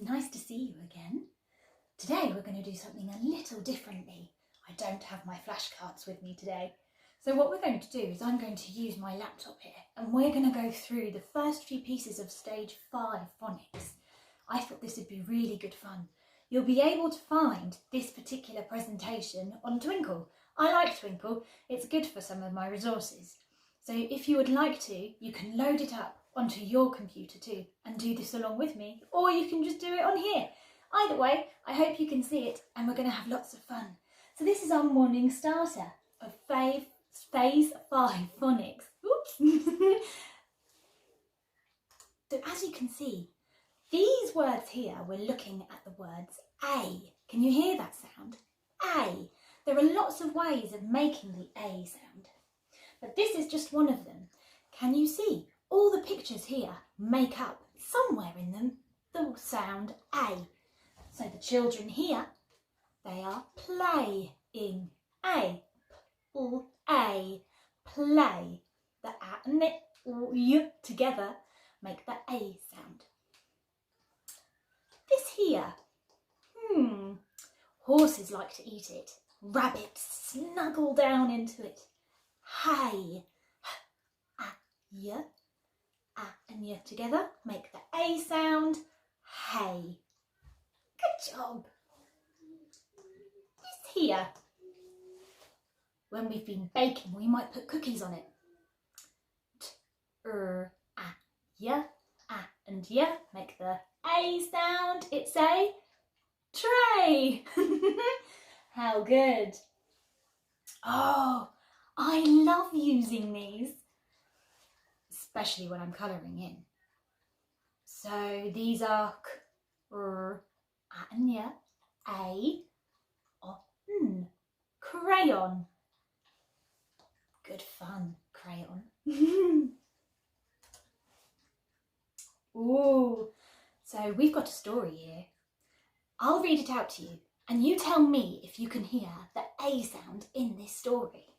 nice to see you again. Today we're going to do something a little differently. I don't have my flashcards with me today. So what we're going to do is I'm going to use my laptop here and we're going to go through the first few pieces of stage 5 phonics. I thought this would be really good fun. You'll be able to find this particular presentation on Twinkl. I like Twinkl, it's good for some of my resources. So if you would like to, you can load it up onto your computer too and do this along with me, or you can just do it on here. Either way, I hope you can see it and we're going to have lots of fun. So this is our morning starter of Phase 5 phonics. Oops! So as you can see, these words here, we're looking at the words A. Can you hear that sound? A. There are lots of ways of making the A sound, but this is just one of them. Can you see? All the pictures here make up, somewhere in them, the sound A. So the children here, they are playing. A. A. Play. The A and the Y together make the A sound. This here, horses like to eat it. Rabbits snuggle down into it. Hay. Y. A and Y together make the A sound. Hay. Good job. This here, when we've been baking, we might put cookies on it. A, Y, A and Y make the A sound. It's a tray. How good. Oh, I love using these, especially when I'm colouring in. So these are A and Y, A, O, N, crayon. Good fun, crayon. Ooh, so we've got a story here. I'll read it out to you and you tell me if you can hear the A sound in this story.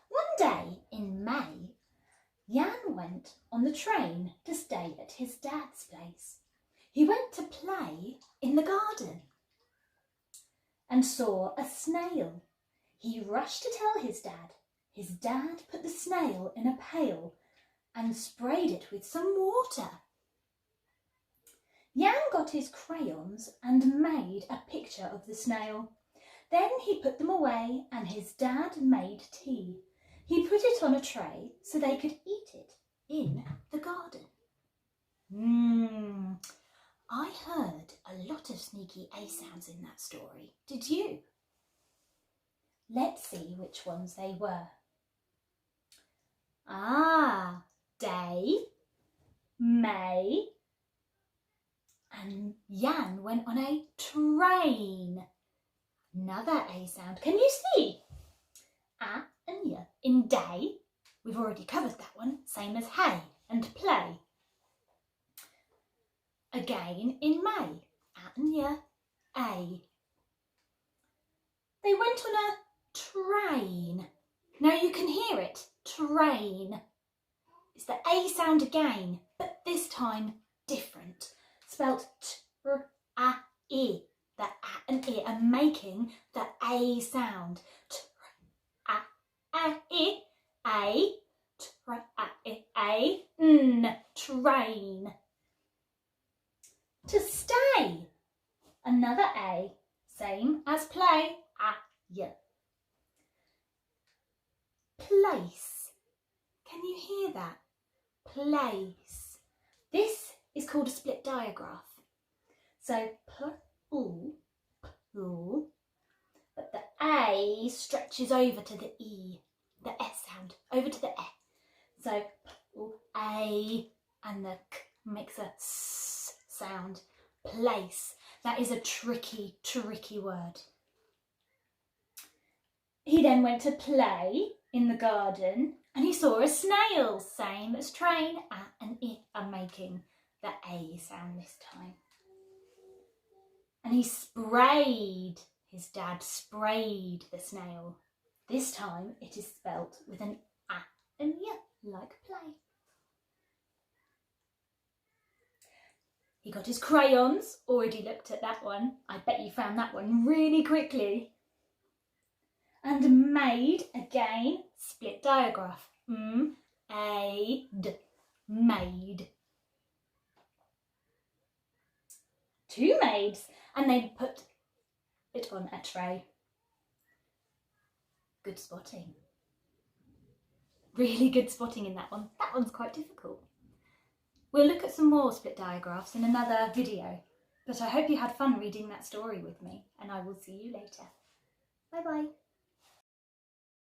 One day in May, Jan went on the train to stay at his dad's place. He went to play in the garden and saw a snail. He rushed to tell his dad. His dad put the snail in a pail and sprayed it with some water. Jan got his crayons and made a picture of the snail. Then he put them away and his dad made tea. He put it on a tray so they could eat it in the garden. I heard a lot of sneaky A sounds in that story. Did you? Let's see which ones they were. Day, May, and Jan went on a train. Another A sound. Can you see? A and Y. In day, we've already covered that one, same as hay and play. Again in May, A and Y, A. They went on a train. Now you can hear it, train. It's the A sound again, but this time different. Spelt T-R-A-E. The A and E are making the A sound. T-R-A-E, A, T-R-A-E, A, N, train. To stay, another A, same as play, A-Y. Place, can you hear that? Place. This is called a split digraph. So P-U, but the A stretches over to the E, the S sound, over to the E. So A and the K makes a S sound. Place. That is a tricky word. He then went to play in the garden and he saw a snail, same as train. A and I are making the A sound this time. And he sprayed, his dad sprayed the snail. This time it is spelt with an A and Y, like play. He got his crayons, already looked at that one. I bet you found that one really quickly. And made, again, split diagraph. Made. Two maids, and they put it on a tray. Good spotting. Really good spotting in that one. That one's quite difficult. We'll look at some more split diagraphs in another video, but I hope you had fun reading that story with me, and I will see you later. Bye bye.